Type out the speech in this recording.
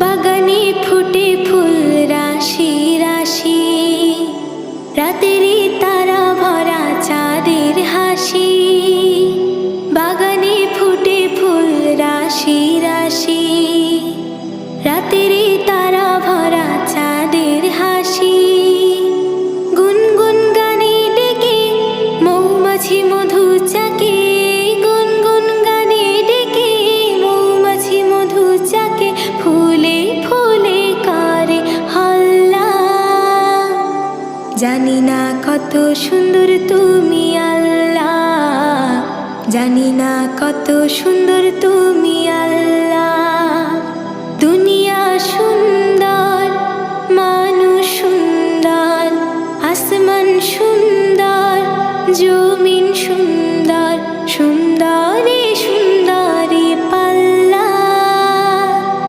বাগানে ফুটে ফুল রাশি রাশি, রাতেরই তারা ভরা চাঁদের হাসি। বাগানে ফুটে ফুল রাশি রাশি, রাতেরই তারা ভরা চাঁদের হাসি। গুনগুন গানে ডেকে মৌমাছি মধু চাকে, গুনগুন গানে ডেকে মৌমাছি মধু চাকে। ফুলে ফুলে করে হল্লা, জানি না কত সুন্দর তুমি আল্লাহ, জানি না কত সুন্দর তুমি।